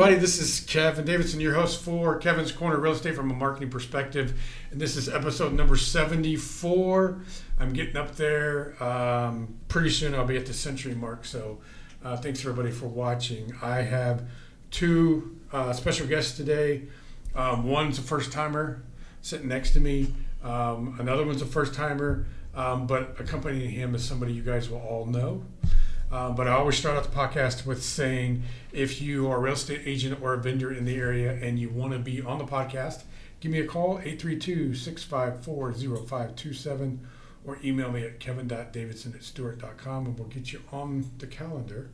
everybody. This is Kevin Davidson, your host for Kevin's Corner Real Estate from a Marketing Perspective. And this is episode number 74. I'm getting up there. Pretty soon I'll be at the century mark. So thanks everybody for watching. I have two special guests today. One's a first timer sitting next to me. Another one's a first timer, but accompanying him is somebody you guys will all know. But I always start out the podcast with saying, if you are a real estate agent or a vendor in the area and you want to be on the podcast, give me a call, 832-654-0527, or email me at kevin.davidson@stewart.com, and we'll get you on the calendar.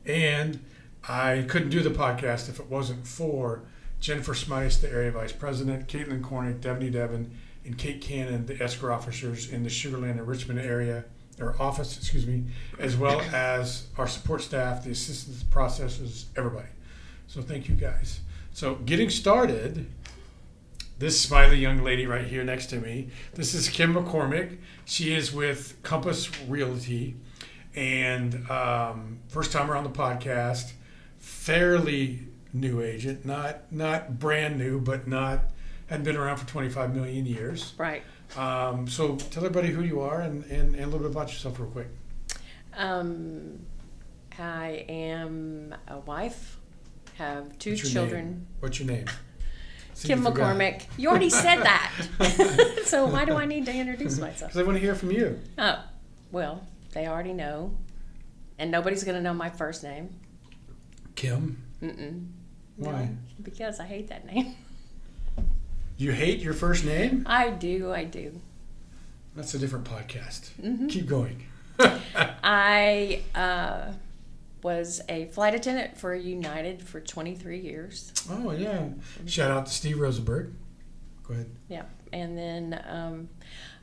And I couldn't do the podcast if it wasn't for Jennifer Smice, the area vice president, Caitlin Korner, Devaney Devon, and Kate Cannon, the escrow officers in the Sugar Land and Richmond area. Or office, as well as our support staff, the assistants, processors, everybody. So thank you guys. So getting started, this smiley young lady right here next to me, this is Kim McCormick. She is with Compass Realty and first timer on the podcast, fairly new agent, not brand new, but hadn't been around for 25 million years. Right. So tell everybody who you are and a little bit about yourself real quick. I am a wife, have two What's your children. Name? What's your name? Kim McCormick. You already said that. So why do I need to introduce myself? Because I want to hear from you. Oh, well, they already know. And nobody's going to know my first name. Kim? Mm-mm. Why? No, because I hate that name. You hate your first name? I do. That's a different podcast. Mm-hmm. Keep going. I was a flight attendant for United for 23 years. Oh, yeah. Shout out to Steve Rosenberg. Go ahead. Yeah. And then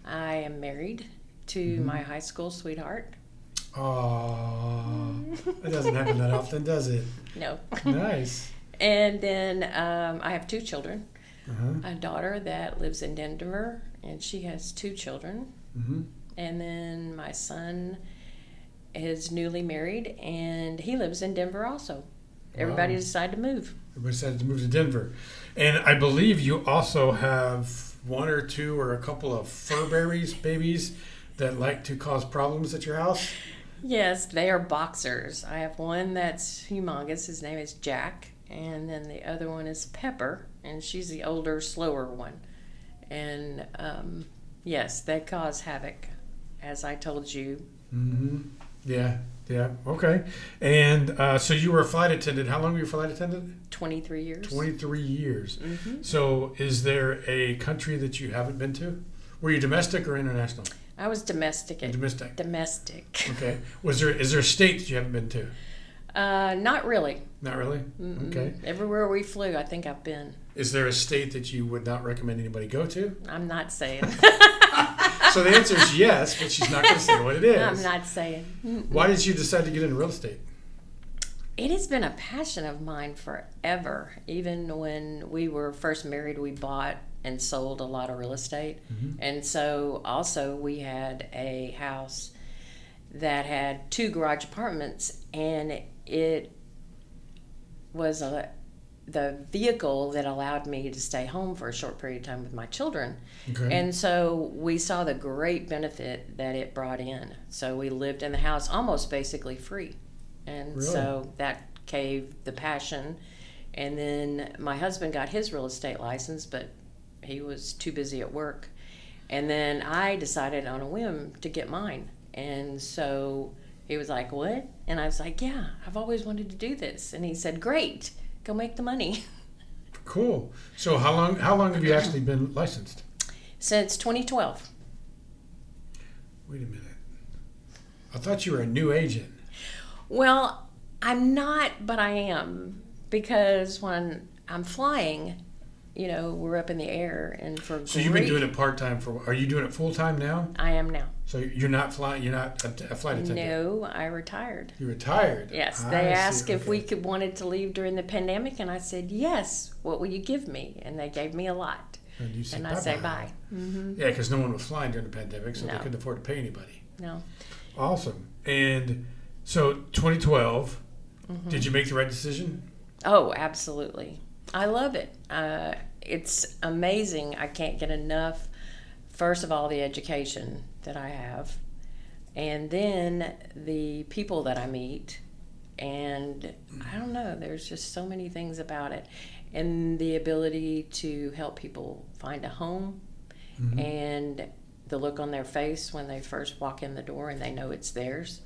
I am married to my high school sweetheart. Oh, it doesn't happen that often, does it? No. Nice. And then I have two children. Uh-huh. A daughter that lives in Denver, and she has two children. Mm-hmm. And then my son is newly married, and he lives in Denver also. Everybody decided to move. Everybody decided to move to Denver. And I believe you also have one or two or a couple of fur babies that like to cause problems at your house. Yes, they are boxers. I have one that's humongous. His name is Jack. And then the other one is Pepper, and she's the older, slower one. And yes, they cause havoc, as I told you. Mm-hmm. Yeah. Okay. And so you were a flight attendant. How long were you a flight attendant? 23 years. 23 years. Mm-hmm. So is there a country that you haven't been to? Were you domestic or international? I was domestic. Domestic. Okay. Is there a state that you haven't been to? Not really. Not really? Mm-mm. Okay. Everywhere we flew, I think I've been. Is there a state that you would not recommend anybody go to? I'm not saying. So the answer is yes, but she's not going to say what it is. I'm not saying. Mm-mm. Why did you decide to get into real estate? It has been a passion of mine forever. Even when we were first married, we bought and sold a lot of real estate. Mm-hmm. And so also we had a house that had 2 garage apartments, and it was the vehicle that allowed me to stay home for a short period of time with my children. Okay. And so we saw the great benefit that it brought in. So we lived in the house almost basically free. And really? So that gave the passion. And then my husband got his real estate license, but he was too busy at work. And then I decided on a whim to get mine. And so he was like, "What?" And I was like, "Yeah, I've always wanted to do this." And he said, "Great, go make the money." Cool. So how long have you actually been licensed? Since 2012. Wait a minute. I thought you were a new agent. Well, I'm not, but I am. Because when I'm flying, we're up in the air, and So you've been doing it part-time are you doing it full-time now? I am now. So you're not flying, you're not a flight attendant? No, I retired. You retired? Yes. They asked if we wanted to leave during the pandemic, and I said, yes. What will you give me? And they gave me a lot. And you said I said bye. Mm-hmm. Yeah, because no one was flying during the pandemic, so No. they couldn't afford to pay anybody. No. Awesome. And so 2012, Mm-hmm. did you make the right decision? Oh, absolutely. I love it. It's amazing. I can't get enough, first of all, the education that I have, and then the people that I meet. And I don't know, there's just so many things about it. And the ability to help people find a home, and the look on their face when they first walk in the door and they know it's theirs.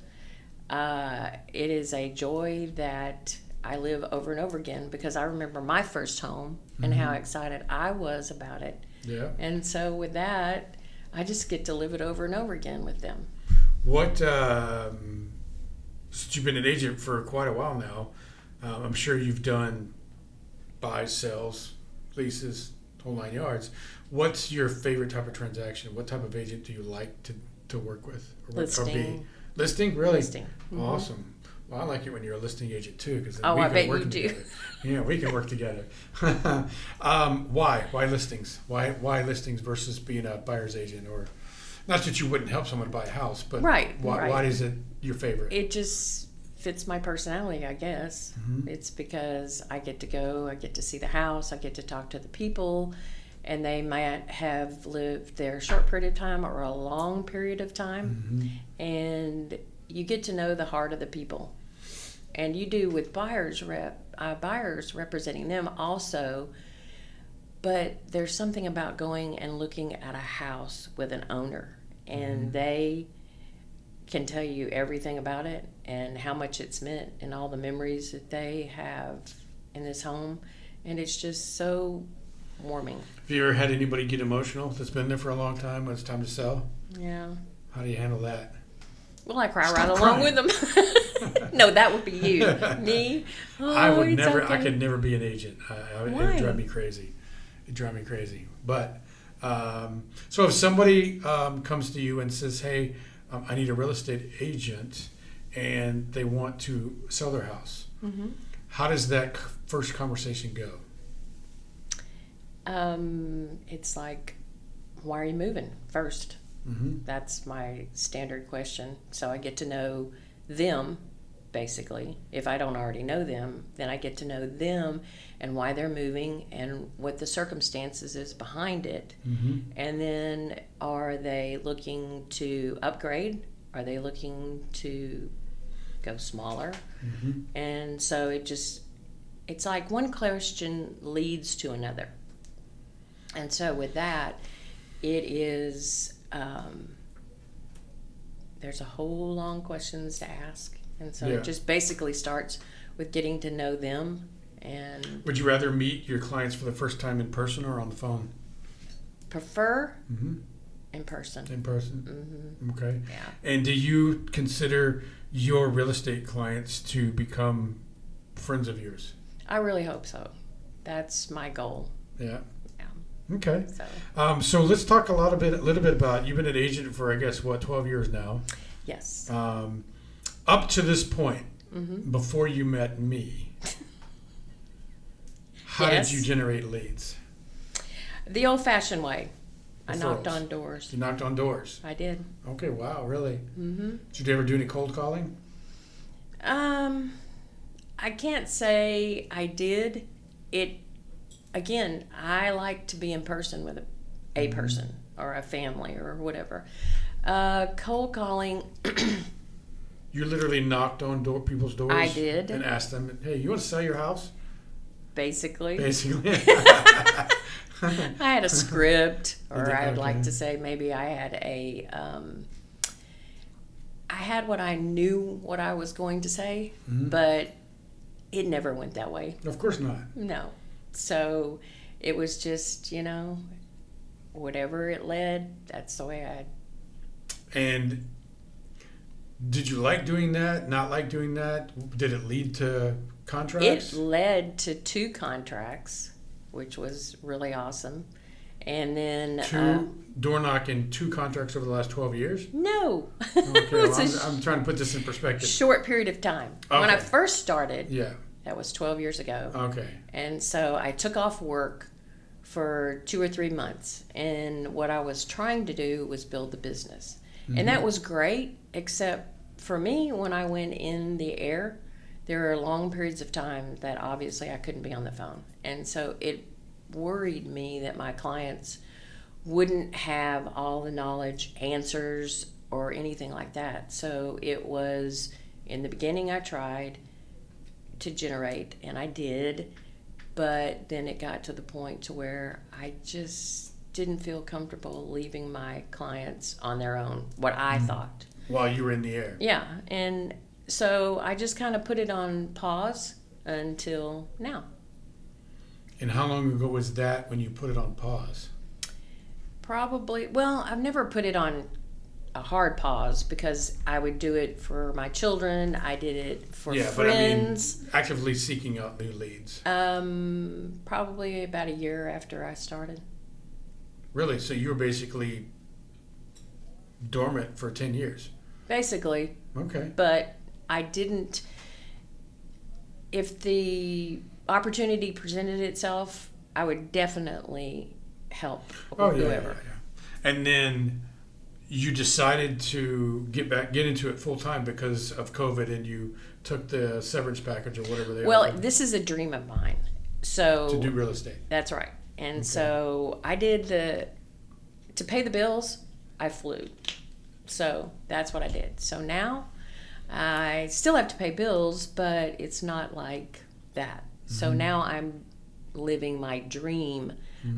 It is a joy that I live over and over again, because I remember my first home and how excited I was about it. Yeah. And so with that, I just get to live it over and over again with them. What, since you've been an agent for quite a while now, I'm sure you've done buys, sells, leases, whole 9 yards. What's your favorite type of transaction? What type of agent do you like to work with? Listing. Listing? Really? Listing. Awesome. Well, I like it when you're a listing agent too, because Oh, we I can bet work you do. together. Yeah, we can work together. Why? Why listings? Why listings versus being a buyer's agent? Or not that you wouldn't help someone buy a house, but Right, why, right. why is it your favorite? It just fits my personality, I guess. It's because I get to go, I get to see the house, I get to talk to the people, and they might have lived there a short period of time or a long period of time, and you get to know the heart of the people. And you do with buyers representing them also, but there's something about going and looking at a house with an owner, and they can tell you everything about it and how much it's meant and all the memories that they have in this home, and it's just so warming. Have you ever had anybody get emotional that's been there for a long time when it's time to sell? Yeah. How do you handle that? Well, I cry Stop right along crying. with them. No, that would be you. Me? Oh, I would it's never. okay. I could never be an agent. It Why? would drive me crazy. It'd drive me crazy. But so if somebody comes to you and says, "Hey, I need a real estate agent," and they want to sell their house, how does that first conversation go? It's like, why are you moving first? That's my standard question. So I get to know them, basically. If I don't already know them, then I get to know them and why they're moving and what the circumstances is behind it. And then, are they looking to upgrade? Are they looking to go smaller? And so it's like one question leads to another. And so with that, it is, there's a whole long questions to ask. And so it just basically starts with getting to know them. And would you rather meet your clients for the first time in person or on the phone? prefer in person. In person? Okay. Yeah. And do you consider your real estate clients to become friends of yours? I really hope so. That's my goal. Yeah. Yeah. Okay. So So let's talk a little bit about, you've been an agent for, I guess, 12 years now. yes. Up to this point, before you met me, how Yes. did you generate leads? The old-fashioned way. I Referrals. knocked on doors. You knocked on doors. I did. Okay, wow, really? Did you ever do any cold calling? I can't say I did. Again, I like to be in person with a person or a family or whatever. Cold calling, You literally knocked on people's doors? I did. And asked them, hey, you want to sell your house? basically. Basically. I had a script, or I would like Okay. to say maybe I had I had what I knew what I was going to say, but it never went that way. Of course not. No. So it was just, whatever it led, that's the way I. And did you like doing that? Not like doing that? Did it lead to contracts? It led to 2 contracts, which was really awesome. And then 2 door knocking, 2 contracts over the last 12 years? no, Okay, it was well, I'm trying to put this in perspective. short period of time. When I Okay. first started, Yeah. that was 12 years ago. Okay. And so I took off work for 2 or 3 months. And what I was trying to do was build the business. And that was great, except for me, when I went in the air, there are long periods of time that obviously I couldn't be on the phone. And so it worried me that my clients wouldn't have all the knowledge, answers, or anything like that. So it was, in the beginning I tried to generate, and I did, but then it got to the point to where I just didn't feel comfortable leaving my clients on their own, what I thought. While you were in the air. Yeah, and so I just kind of put it on pause until now. And how long ago was that when you put it on pause? Probably, well, I've never put it on a hard pause because I would do it for my children. I did it for friends. But I mean, actively seeking out new leads. Probably about a year after I started. Really? So you were basically dormant for 10 years? Basically. Okay. But I didn't, if the opportunity presented itself, I would definitely help whoever. Yeah. And then you decided to get into it full time because of COVID, and you took the severance package or whatever they are. Well, this is a dream of mine. So to do real estate. That's right. And so I did to pay the bills, I flew. So that's what I did. So now I still have to pay bills, but it's not like that. So now I'm living my dream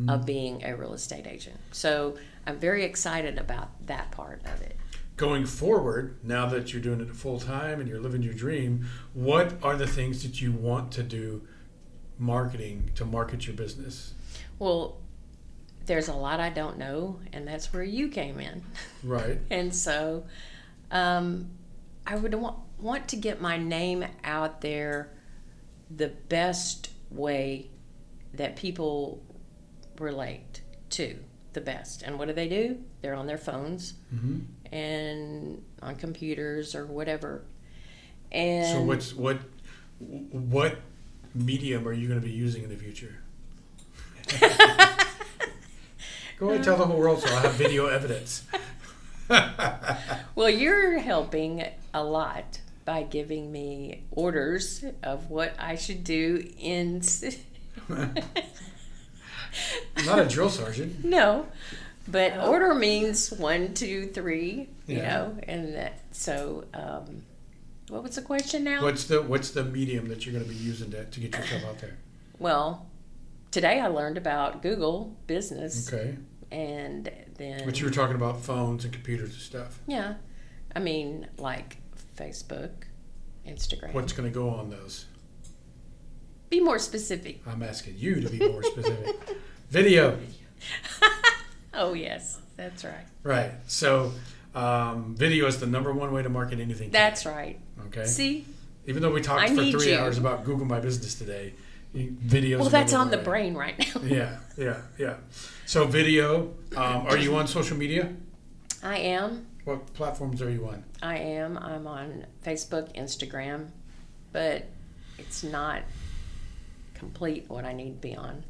of being a real estate agent. So I'm very excited about that part of it. Going forward, now that you're doing it full time and you're living your dream, what are the things that you want to do to market your business? Well, there's a lot I don't know, and that's where you came in. Right. And so I would want to get my name out there the best way that people relate to the best. And what do? They're on their phones and on computers or whatever. And so what medium are you going to be using in the future? Go ahead and tell the whole world so I'll have video evidence. Well, you're helping a lot by giving me orders of what I should do in... I'm not a drill sergeant. No, but order means 1, 2, 3, you know, and that. So, what was the question now? What's the medium that you're going to be using to get yourself out there? Well, today I learned about Google Business. Okay. And then... But you were talking about phones and computers and stuff. Yeah. I mean, like Facebook, Instagram. What's going to go on those? Be more specific. I'm asking you to be more specific. Video. Oh, yes. That's right. Right. So, video is the number one way to market anything today. That's right. Okay. See? Even though we talked for 3 hours about Google My Business today, videos. Well, that's on the brain right now. Yeah. So video. Are you on social media? I am. What platforms are you on? I am. I'm on Facebook, Instagram, but it's not complete what I need to be on.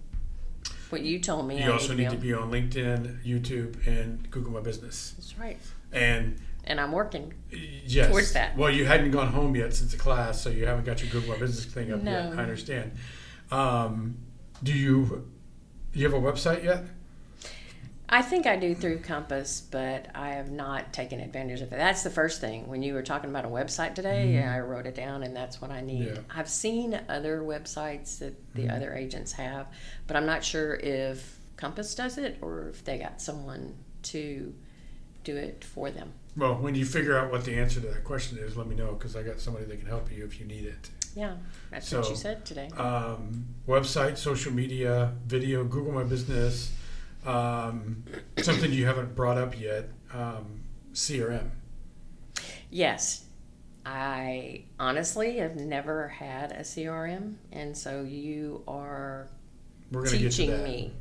What you told me. You also need to be on LinkedIn, YouTube, and Google My Business. That's right. And I'm working towards that. Well, you hadn't gone home yet since the class, so you haven't got your Google My Business thing up No. yet. I understand. Do you have a website yet? I think I do through Compass, but I have not taken advantage of it. That's the first thing. When you were talking about a website today, I wrote it down, and that's what I need. Yeah. I've seen other websites that the other agents have, but I'm not sure if Compass does it or if they got someone to do it for them. Well, when you figure out what the answer to that question is, let me know, because I got somebody that can help you if you need it. Yeah, that's what you said today. Website, social media, video, Google My Business, something you haven't brought up yet, CRM. Yes. I honestly have never had a CRM, and so you are teaching me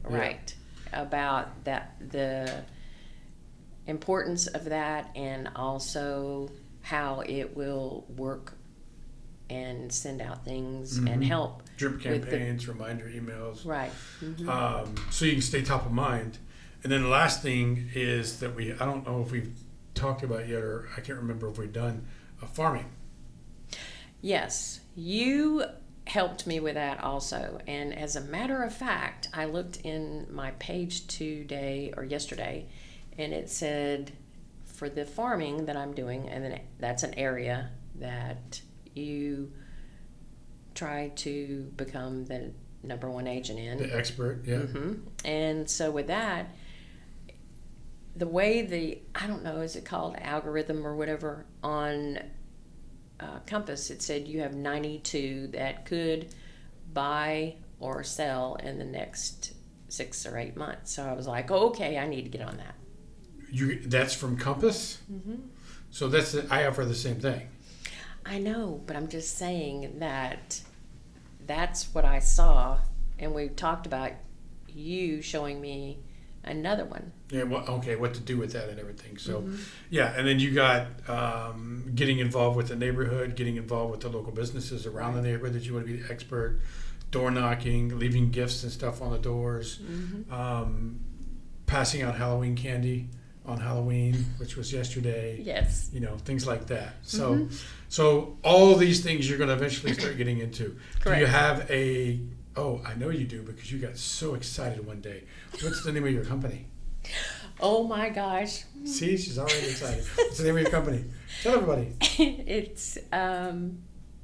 about that, the importance of that, and also how it will work and send out things and help. Drip campaigns, reminder emails. Right. So you can stay top of mind. And then the last thing is that I don't know if we've talked about yet, or I can't remember if we've done farming. Yes, you helped me with that also. And as a matter of fact, I looked in my page today or yesterday, and it said for the farming that I'm doing, and then that's an area that you try to become the number one agent in. The expert, yeah. Mm-hmm. And so with that, the way I don't know, is it called algorithm or whatever, on Compass, it said you have 92 that could buy or sell in the next 6 or 8 months. So I was like, oh, okay, I need to get on that. That's from Compass? Mm-hmm. So I offer the same thing. I know, but I'm just saying that's what I saw, and we talked about you showing me another one. Yeah, well, okay, what to do with that and everything. So, yeah, and then you got getting involved with the neighborhood, getting involved with the local businesses around the neighborhood that you want to be the expert, door knocking, leaving gifts and stuff on the doors, passing out Halloween candy on Halloween, which was yesterday. Yes. Things like that. So, so all these things you're going to eventually start getting into. Correct. Do you have I know you do, because you got so excited one day. What's the name of your company? Oh my gosh. See, she's already excited. What's the name of your company? Tell everybody. It's,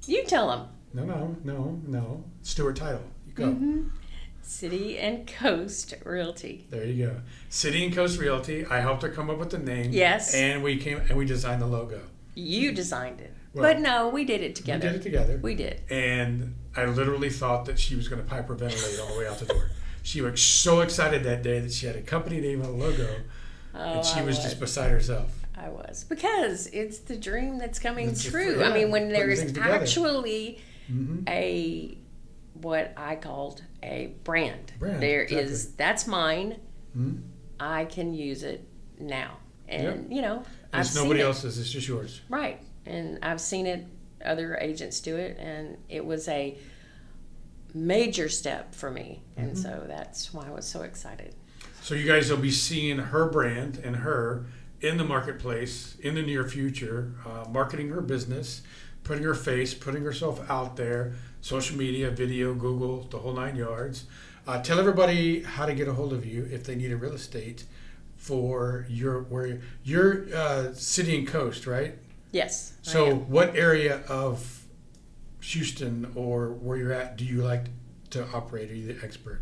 you tell them. No. Stewart Title. You go. City and Coast Realty. There you go. City and Coast Realty. I helped her come up with the name. Yes. And we designed the logo. You designed it. Well, but no, we did it together. We did it together. We did. And I literally thought that she was going to hyperventilate all the way out the door. She was so excited that day that she had a company name and a logo, and she was just beside herself. I was, because it's the dream that's coming true. Yeah, I mean, when there's actually Mm-hmm. what I called a brand. There exactly. is, that's mine. Mm-hmm. I can use it now. And, And it's nobody else's, it's just yours. Right. And I've seen it, other agents do it, and it was a major step for me. And so that's why I was so excited. So you guys will be seeing her brand and her in the marketplace in the near future, marketing her business, putting her face, putting herself out there, social media, video, Google, the whole 9 yards. Tell everybody how to get a hold of you if they need a real estate for your City and Coast, right? Yes. So what area of Houston or where you're at do you like to operate? Are you the expert?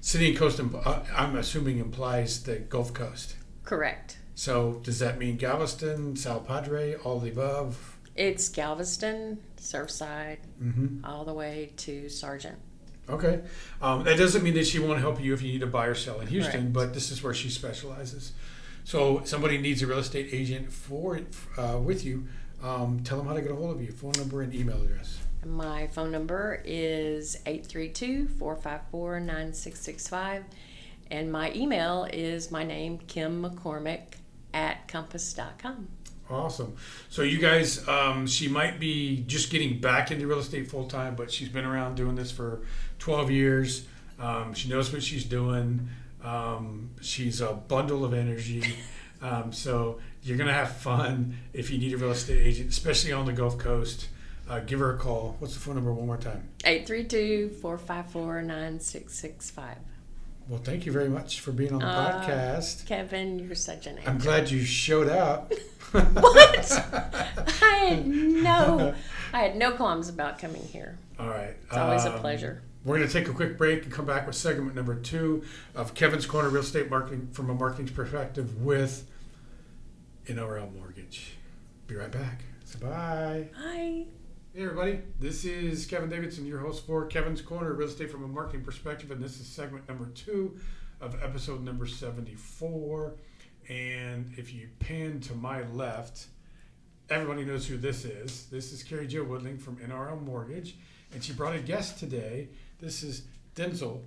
City and Coast, I'm assuming, implies the Gulf Coast. Correct. So does that mean Galveston, Sal Padre, all the above? It's Galveston, Surfside, all the way to Sargent. Okay. That doesn't mean that she won't help you if you need to buy or sell in Houston, Correct. but this is where she specializes. So somebody needs a real estate agent with you. Tell them how to get a hold of you, phone number and email address. My phone number is 832-454-9665. And my email is my name, Kim McCormick, @compass.com. Awesome. So you guys, she might be just getting back into real estate full time, but she's been around doing this for 12 years. She knows what she's doing. She's a bundle of energy. So you're going to have fun if you need a real estate agent, especially on the Gulf Coast. Give her a call. What's the phone number one more time? 832-454-9665. Well, thank you very much for being on the podcast. Kevin, you're such an angel. I'm glad you showed up. What? I had no qualms about coming here. All right. It's always a pleasure. We're going to take a quick break and come back with segment number 2 of Kevin's Corner Real Estate Marketing from a marketing perspective with NRL Mortgage. Be right back. So bye. Bye. Hey everybody, this is Kevin Davidson, your host for Kevin's Corner Real Estate from a marketing perspective, and this is segment number 2 of episode number 74. And if you pan to my left, everybody knows who this is. This is Kari-Joe Woodling from NRL Mortgage, and she brought a guest today. This is Denzil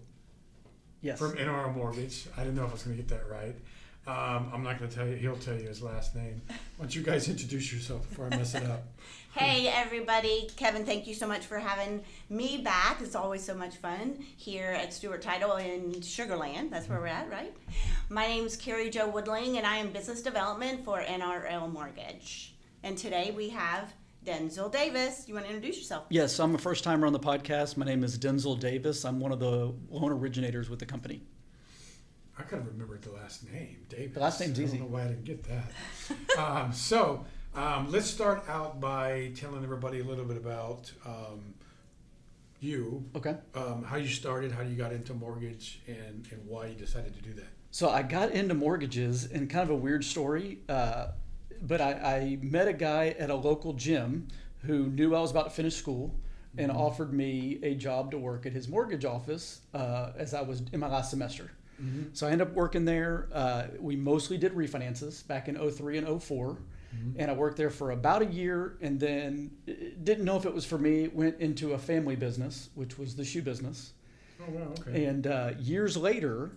from NRL Mortgage. I didn't know if I was going to get that right. I'm not going to tell you. He'll tell you his last name. Why don't you guys introduce yourself before I mess it up? Hey, everybody. Kevin, thank you so much for having me back. It's always so much fun here at Stewart Title in Sugarland. That's where we're at, right? My name's Kari-Joe Woodling, and I am Business Development for NRL Mortgage. And today we have Denzil Davis. You want to introduce yourself? Yes, I'm a first timer on the podcast. My name is Denzil Davis. I'm one of the loan originators with the company. I kind of remembered the last name, Davis. The last name's easy. I don't know why I didn't get that. Let's start out by telling everybody a little bit about you. Okay. How you started, how you got into mortgage, and why you decided to do that. So I got into mortgages in kind of a weird story, but I met a guy at a local gym who knew I was about to finish school and offered me a job to work at his mortgage office as I was in my last semester. Mm-hmm. So I ended up working there. We mostly did refinances back in 03 and 04. And I worked there for about a year and then didn't know if it was for me. Went into a family business, which was the shoe business. Oh, wow, okay. And years later,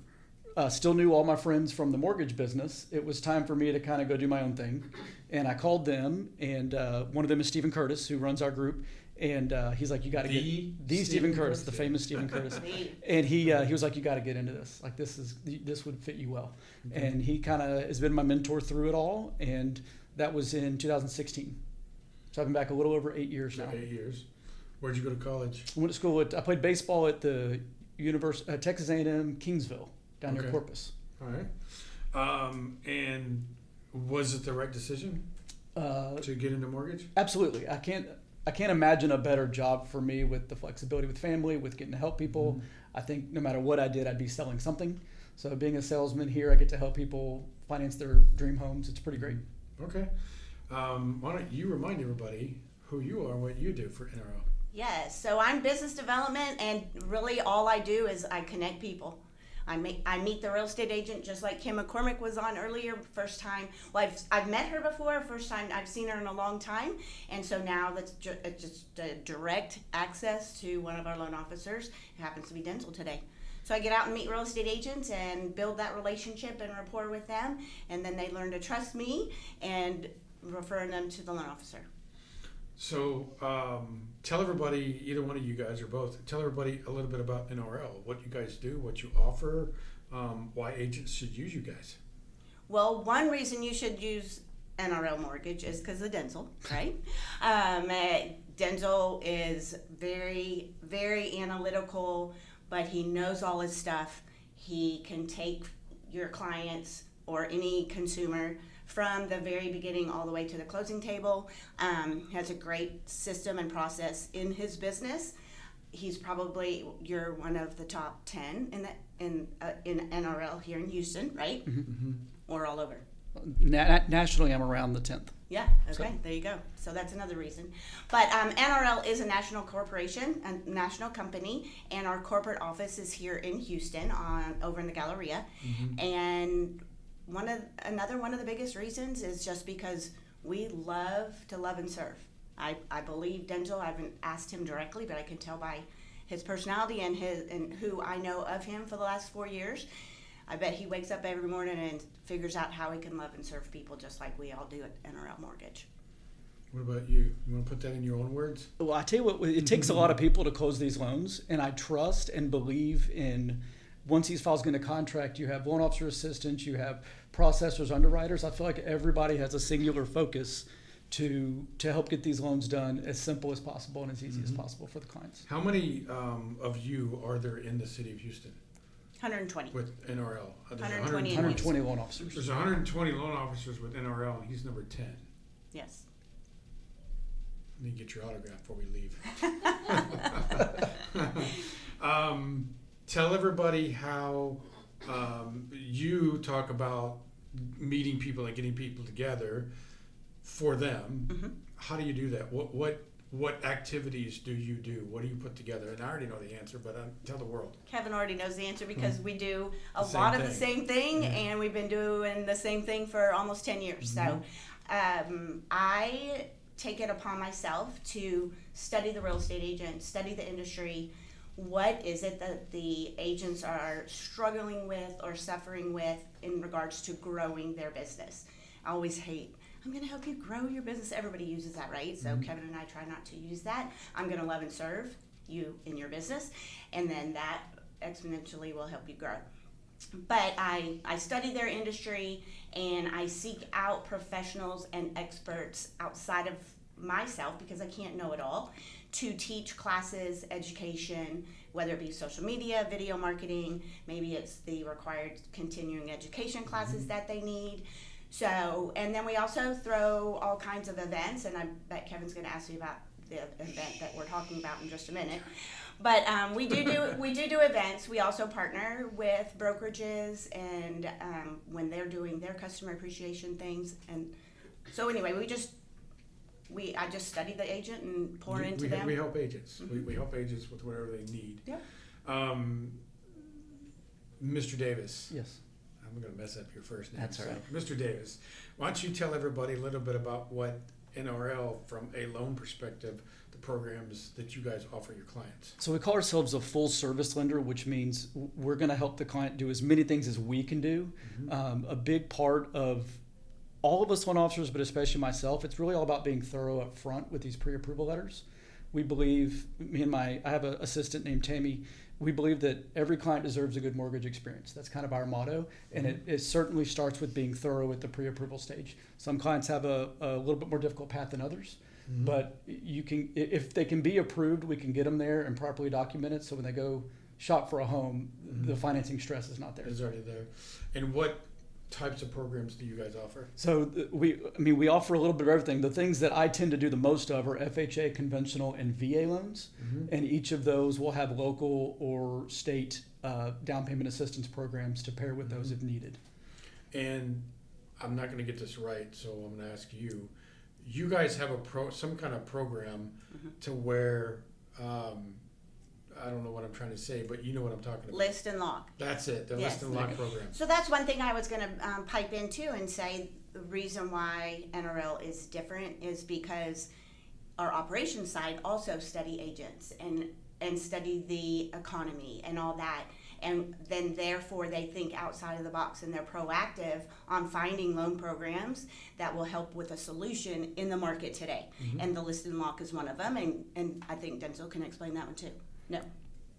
still knew all my friends from the mortgage business. It was time for me to kind of go do my own thing. And I called them, and one of them is Stephen Curtis, who runs our group. And he's like, you got to get the Stephen Curtis, the famous Stephen Curtis. And he was like, you got to get into this. Like this would fit you well. Okay. And he kind of has been my mentor through it all. And that was in 2016. So I've been back a little over 8 years now. 8 years. Where'd you go to college? I went to school I played baseball at the Texas A&M Kingsville down near Corpus. All right. And was it the right decision to get into mortgage? Absolutely. I can't imagine a better job for me with the flexibility with family, with getting to help people. Mm-hmm. I think no matter what I did, I'd be selling something. So being a salesman here, I get to help people finance their dream homes. It's pretty great. Okay. Why don't you remind everybody who you are and what you do for NRL? Yes, so I'm business development, and really all I do is I connect people. I meet the real estate agent, just like Kim McCormick was on earlier. First time, well, I've met her before. First time I've seen her in a long time, and so now that's just a direct access to one of our loan officers. It happens to be Denzil today. So I get out and meet real estate agents and build that relationship and rapport with them, and then they learn to trust me and referring them to the loan officer. So tell everybody, either one of you guys or both, tell everybody a little bit about NRL, what you guys do, what you offer, why agents should use you guys. Well, one reason you should use NRL Mortgage is because of Denzil, right? Denzil is very, very analytical, but he knows all his stuff. He can take your clients or any consumer from the very beginning all the way to the closing table. Has a great system and process in his business. You're one of the top 10 in NRL here in Houston, right? Mm-hmm. Or all over. Nationally, I'm around the 10th. Yeah, okay, there you go. So that's another reason. But NRL is a national corporation, a national company, and our corporate office is here in Houston over in the Galleria. Mm-hmm. And another one of the biggest reasons is just because we love to love and serve. I believe Denzil, I haven't asked him directly, but I can tell by his personality and who I know of him for the last 4 years. I bet he wakes up every morning and figures out how he can love and serve people just like we all do at NRL Mortgage. What about you? You want to put that in your own words? Well, I tell you what, it takes a lot of people to close these loans, and I trust and believe in once these files get into contract, you have loan officer assistants, you have processors, underwriters. I feel like everybody has a singular focus to help get these loans done as simple as possible and as easy as possible for the clients. How many of you are there in the city of Houston? 120. With NRL. 120 loan officers. There's 120 loan officers with NRL, and he's number 10. Yes. Let me get your autograph before we leave. Tell everybody how you talk about meeting people and getting people together for them. Mm-hmm. How do you do that? What activities do you do? What do you put together? And I already know the answer, but tell the world. Kevin already knows the answer because we do a lot of the same thing, and we've been doing the same thing for almost 10 years. Mm-hmm. So I take it upon myself to study the real estate agent, study the industry. What is it that the agents are struggling with or suffering with in regards to growing their business? I always hate, I'm going to help you grow your business. Everybody uses that, right? So Kevin and I try not to use that. I'm going to love and serve you in your business, and then that exponentially will help you grow. But I study their industry, and I seek out professionals and experts outside of myself, because I can't know it all, to teach classes, education, whether it be social media, video marketing, maybe it's the required continuing education classes that they need. So, and then we also throw all kinds of events, and I bet Kevin's going to ask me about the event that we're talking about in just a minute. But we do events. We also partner with brokerages, and when they're doing their customer appreciation things. And so anyway, I just study the agent and pour into them. We help agents. We help agents with whatever they need. Yep. Mr. Davis. Yes. I'm going to mess up your first name. That's all right. Mr. Davis, why don't you tell everybody a little bit about what NRL, from a loan perspective, the programs that you guys offer your clients? So we call ourselves a full service lender, which means we're going to help the client do as many things as we can do. A big part of all of us loan officers, but especially myself, it's really all about being thorough up front with these pre-approval letters. We believe, I have an assistant named Tammy, we believe that every client deserves a good mortgage experience. That's kind of our motto, and it certainly starts with being thorough at the pre-approval stage. Some clients have a little bit more difficult path than others, but you can, if they can be approved, we can get them there and properly document it, so when they go shop for a home, the financing stress is not there. It's already there. And what types of programs do you guys offer? So we offer a little bit of everything. The things that I tend to do the most of are FHA, conventional, and VA loans, and each of those will have local or state down payment assistance programs to pair with those if needed. And I'm not going to get this right, so I'm going to ask you. You guys have some kind of program to where I don't know what I'm trying to say, but you know what I'm talking about. List and lock. That's it, the Yes. list and lock program. So that's one thing I was going to pipe into and say the reason why NRL is different is because our operations side also study agents and study the economy and all that. And then therefore they think outside of the box and they're proactive on finding loan programs that will help with a solution in the market today. And the list and lock is one of them. And I think Denzil can explain that one too. No.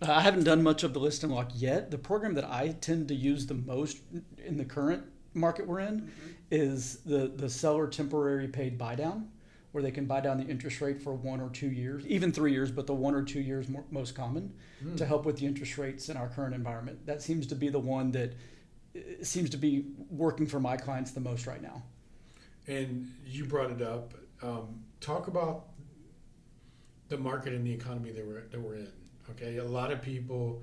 I haven't done much of the list and lock yet. The program that I tend to use the most in the current market we're in is the seller temporary paid buy down, where they can buy down the interest rate for 1 or 2 years, even 3 years, but the 1 or 2 years most common to help with the interest rates in our current environment. That seems to be the one that seems to be working for my clients the most right now. And you brought it up. Talk about the market and the economy that we're in. Okay, a lot of people,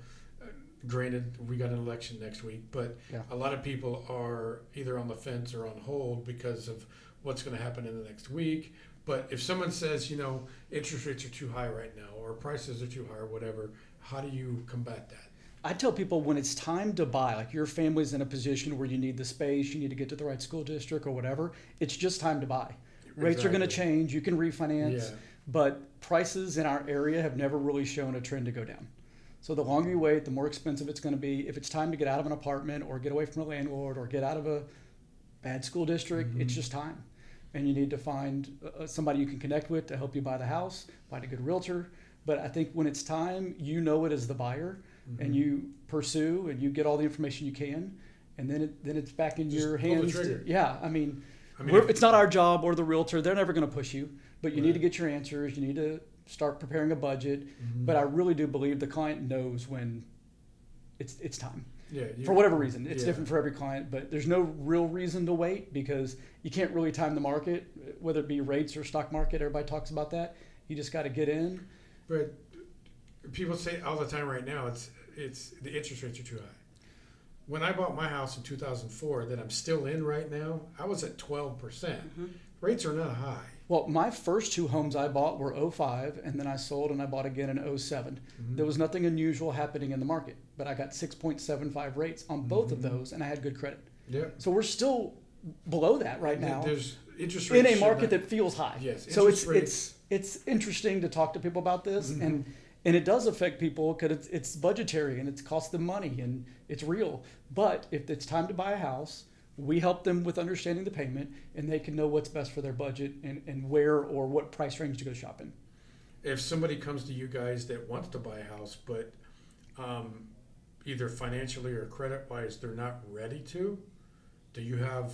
granted, we got an election next week, but a lot of people are either on the fence or on hold because of what's going to happen in the next week. But if someone says, interest rates are too high right now, or prices are too high, or whatever, how do you combat that? I tell people when it's time to buy, like your family's in a position where you need the space, you need to get to the right school district or whatever, it's just time to buy. Rates are going to change, you can refinance. But prices in our area have never really shown a trend to go down. So the longer you wait, the more expensive it's going to be. If it's time to get out of an apartment or get away from a landlord or get out of a bad school district, it's just time. And you need to find somebody you can connect with to help you buy the house, find a good realtor. But I think when it's time, you know it as the buyer, and you pursue and you get all the information you can, and then it's back in your hands. It's not our job or the realtor. They're never going to push you. But you need to get your answers. You need to start preparing a budget. But I really do believe the client knows when it's time. For whatever reason. It's different for every client. But there's no real reason to wait because you can't really time the market, whether it be rates or stock market. Everybody talks about that. You just got to get in. But people say all the time right now, it's the interest rates are too high. When I bought my house in 2004 that I'm still in right now, I was at 12%. Rates are not high. Well, my first 2 homes I bought were 05, and then I sold and I bought again in 07. There was nothing unusual happening in the market, but I got 6.75 rates on both of those, and I had good credit. So we're still below that right now. There's interest rates in a market that feels high. Yes. So it's interesting to talk to people about this, and it does affect people because it's budgetary and it's cost them money and it's real. But if it's time to buy a house, we help them with understanding the payment, and they can know what's best for their budget and where or what price range to go shopping. If somebody comes to you guys that wants to buy a house, but either financially or credit-wise they're not ready to, do you have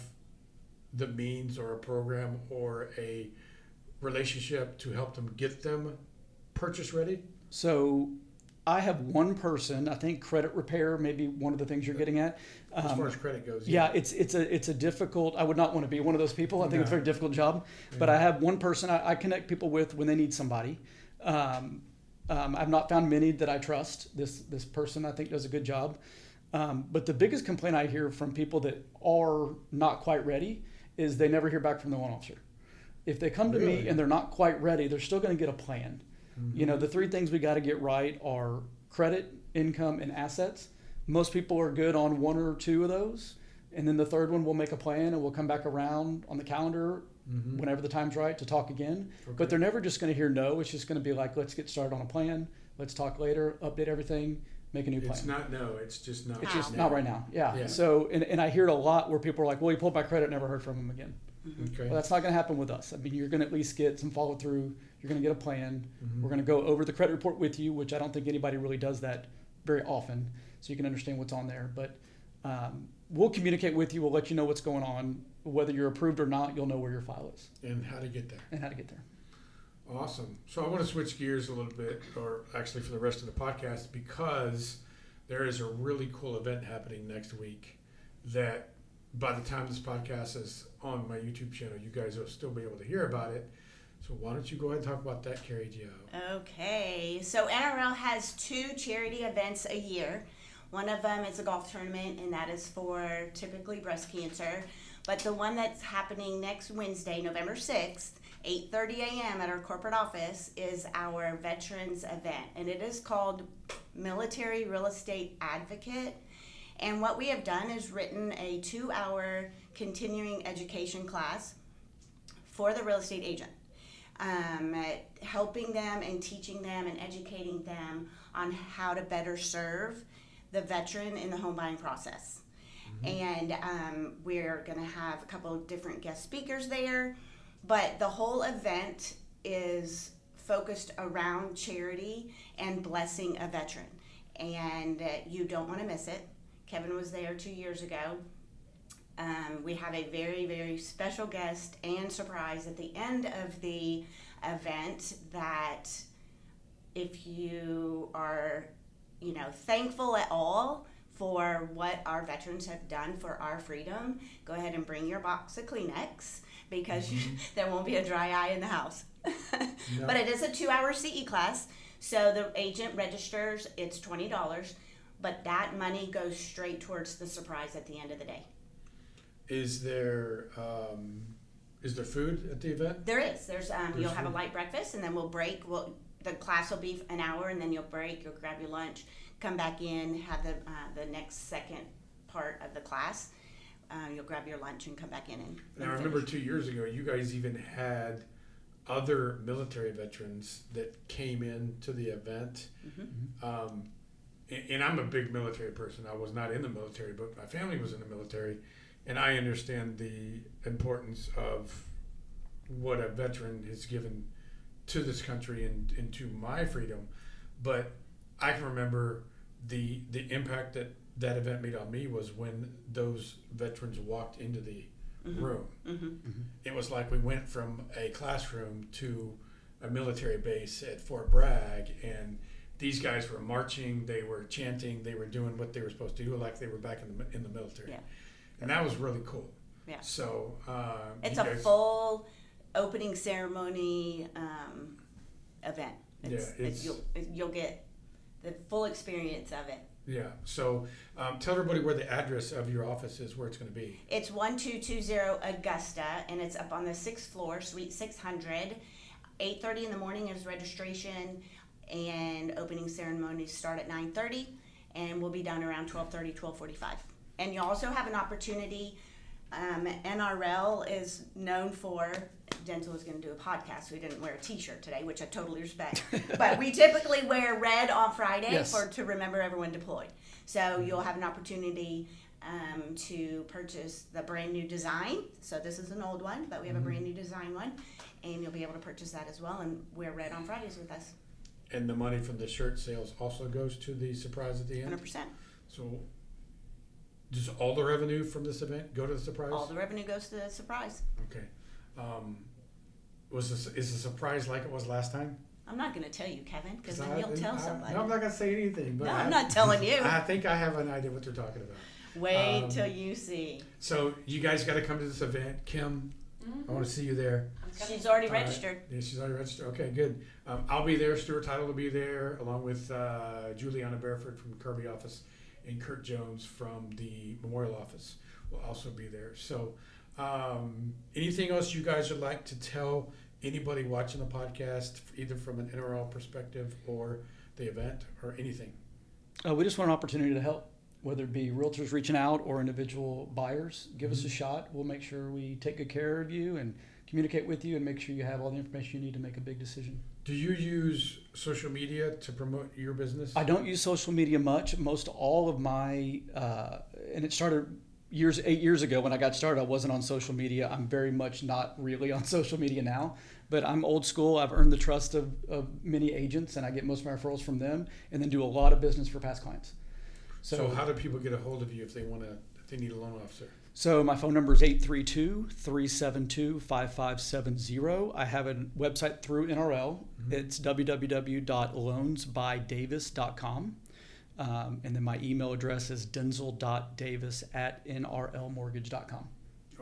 the means or a program or a relationship to help them get them purchase ready? So I have one person, I think credit repair may be one of the things you're getting at. As far as credit goes. Yeah, it's a difficult, I would not want to be one of those people. I think it's a very difficult job. Yeah. But I have one person I connect people with when they need somebody. I've not found many that I trust. This person I think does a good job. But the biggest complaint I hear from people that are not quite ready is they never hear back from the loan officer. If they come to me and they're not quite ready, they're still going to get a plan. Mm-hmm. You know, the three things we got to get right are credit, income, and assets. Most people are good on one or two of those. And then the third one, we'll make a plan and we'll come back around on the calendar whenever the time's right to talk again. Okay. But they're never just going to hear no. It's just going to be like, let's get started on a plan. Let's talk later, update everything, make a new plan. It's not no, it's just not. It's just not right now. Yeah. So, and I hear it a lot where people are like, well, he pulled my credit, never heard from him again. Okay. Well, that's not going to happen with us. I mean, you're going to at least get some follow through. You're going to get a plan. We're going to go over the credit report with you, which I don't think anybody really does that very often, so you can understand what's on there. But we'll communicate with you. We'll let you know what's going on. Whether you're approved or not, you'll know where your file is. And how to get there. Awesome. So I want to switch gears a little bit, or actually for the rest of the podcast, because there is a really cool event happening next week that by the time this podcast is on my YouTube channel, you guys will still be able to hear about it. So why don't you go ahead and talk about that, Kari-Joe? Okay. So NRL has 2 charity events a year. One of them is a golf tournament, and that is for typically breast cancer. But the one that's happening next Wednesday, November 6th, 8:30 a.m. at our corporate office is our veterans event. And it is called Military Real Estate Advocate. And what we have done is written a 2-hour continuing education class for the real estate agent, helping them and teaching them and educating them on how to better serve the veteran in the home buying process. And we're going to have a couple of different guest speakers there, but the whole event is focused around charity and blessing a veteran. And you don't want to miss it. Kevin was there 2 years ago. We have a very, very special guest and surprise at the end of the event that if you are, thankful at all for what our veterans have done for our freedom, go ahead and bring your box of Kleenex because there won't be a dry eye in the house. No. But it is a 2-hour CE class, so the agent registers, it's $20. But that money goes straight towards the surprise at the end of the day. Is there food at the event? There is. You'll have a light breakfast, and then we'll break. The class will be an hour, and then you'll break. You'll grab your lunch, come back in, have the next second part of the class. You'll grab your lunch and come back in and I remember 2 years ago, you guys even had other military veterans that came in to the event. And I'm a big military person. I was not in the military, but my family was in the military. And I understand the importance of what a veteran has given to this country and to my freedom. But I can remember the impact that event made on me was when those veterans walked into the room. It was like we went from a classroom to a military base at Fort Bragg, and these guys were marching, they were chanting, they were doing what they were supposed to do, like they were back in the military. Yeah. And that was really cool. Yeah. So it's a full opening ceremony event. You'll get the full experience of it. Yeah. So tell everybody where the address of your office is, where it's going to be. It's 1220 Augusta, and it's up on the 6th floor, Suite 600. 8:30 in the morning is registration, and opening ceremonies start at 9:30, and we'll be done around 12:30, 12:45. And you also have an opportunity. NRL is known for, Denzil is going to do a podcast. We didn't wear a t-shirt today, which I totally respect. But we typically wear red on Friday to remember everyone deployed. So you'll have an opportunity to purchase the brand new design. So this is an old one, but we have a brand new design one. And you'll be able to purchase that as well and wear red on Fridays with us. And the money from the shirt sales also goes to the surprise at the end? 100%. So does all the revenue from this event go to the surprise? All the revenue goes to the surprise. Okay. is the surprise like it was last time? I'm not going to tell you, Kevin, because then I- you'll tell somebody. No, I'm not going to say anything. But No, I'm not telling you. I think I have an idea what they're talking about. Wait till you see. So you guys got to come to this event. Kim, I want to see you there. She's already All right. registered. Yeah, she's already registered. Okay, good. I'll be there. Stuart Title will be there, along with Juliana Bareford from the Kirby office and Kurt Jones from the Memorial office will also be there. So anything else you guys would like to tell anybody watching the podcast, either from an NRL perspective or the event or anything? We just want an opportunity to help, whether it be realtors reaching out or individual buyers. Give us a shot. We'll make sure we take good care of you and communicate with you and make sure you have all the information you need to make a big decision. Do you use social media to promote your business? I don't use social media much. Most all of my, and it started 8 years ago when I got started, I wasn't on social media. I'm very much not really on social media now, but I'm old school. I've earned the trust of many agents, and I get most of my referrals from them, and then do a lot of business for past clients. So how do people get a hold of you if they need a loan officer? So my phone number is 832-372-5570. I have a website through NRL. It's www.loansbydavis.com. And then my email address is denzil.davis@nrlmortgage.com.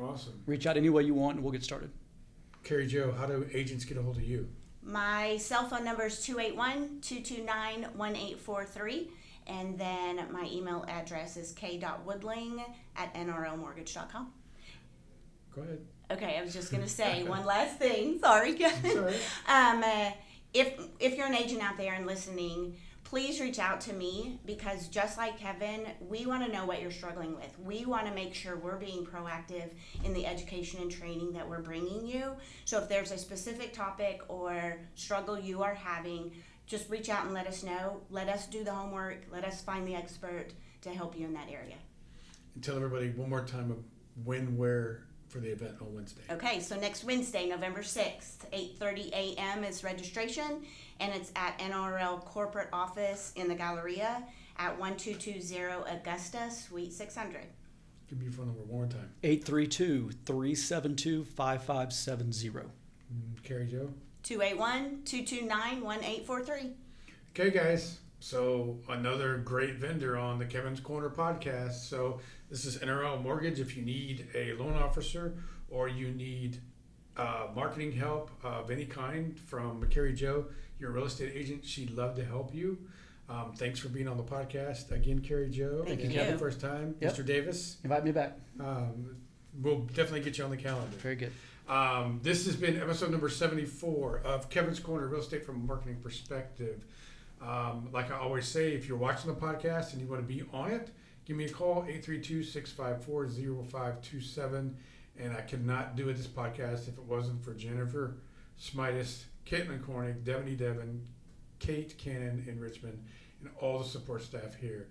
Awesome. Reach out any way you want and we'll get started. Kari-Joe, how do agents get a hold of you? My cell phone number is 281-229-1843. And then my email address is k.woodling@nrlmortgage.com. Go ahead. Okay, I was just going to say one last thing. Sorry, Kevin. Sorry. If you're an agent out there and listening, please reach out to me, because just like Kevin, we want to know what you're struggling with. We want to make sure we're being proactive in the education and training that we're bringing you. So if there's a specific topic or struggle you are having, just reach out and let us know. Let us do the homework. Let us find the expert to help you in that area. And tell everybody one more time of when, where for the event on Wednesday. Okay, so next Wednesday, November 6th, 8:30 a.m. is registration, and it's at NRL Corporate Office in the Galleria at 1220 Augusta, Suite 600. Give me your phone number one more time. 832-372-5570. Kari-Joe? 281-229-1843. Okay, guys. So another great vendor on the Kevin's Corner podcast. So this is NRL Mortgage. If you need a loan officer or you need marketing help of any kind from Kari-Joe, you're a real estate agent, she'd love to help you. Thanks for being on the podcast again, Kari-Joe. Thank you. you. First time. Yep. Mr. Davis. Invite me back. We'll definitely get you on the calendar. Very good. This has been episode number 74 of Kevin's Corner, Real Estate from a Marketing Perspective. Like I always say, if you're watching the podcast and you want to be on it, give me a call, 832-654-0527. And I could not do this podcast if it wasn't for Jennifer Smitis, Caitlin Cornick, Devin Devon, Kate Cannon in Richmond, and all the support staff here.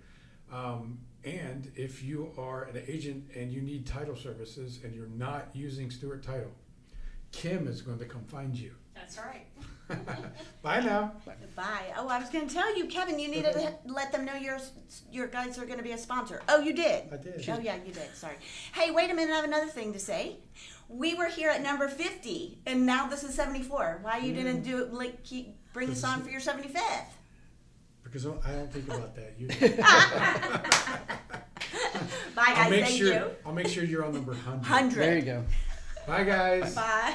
And if you are an agent and you need title services and you're not using Stuart Title, Kim is going to come find you. That's right. Bye now. Bye. Oh, I was going to tell you, Kevin, you needed to let them know your guys are going to be a sponsor. Oh, you did? I did. Oh, yeah, you did. Sorry. Hey, wait a minute. I have another thing to say. We were here at number 50, and now this is 74. Why you didn't do it, bring us on for your 75th? Because I don't think about that. You Bye, guys. Thank you. I'll make sure you're on number 100. 100. There you go. Bye, guys. Bye.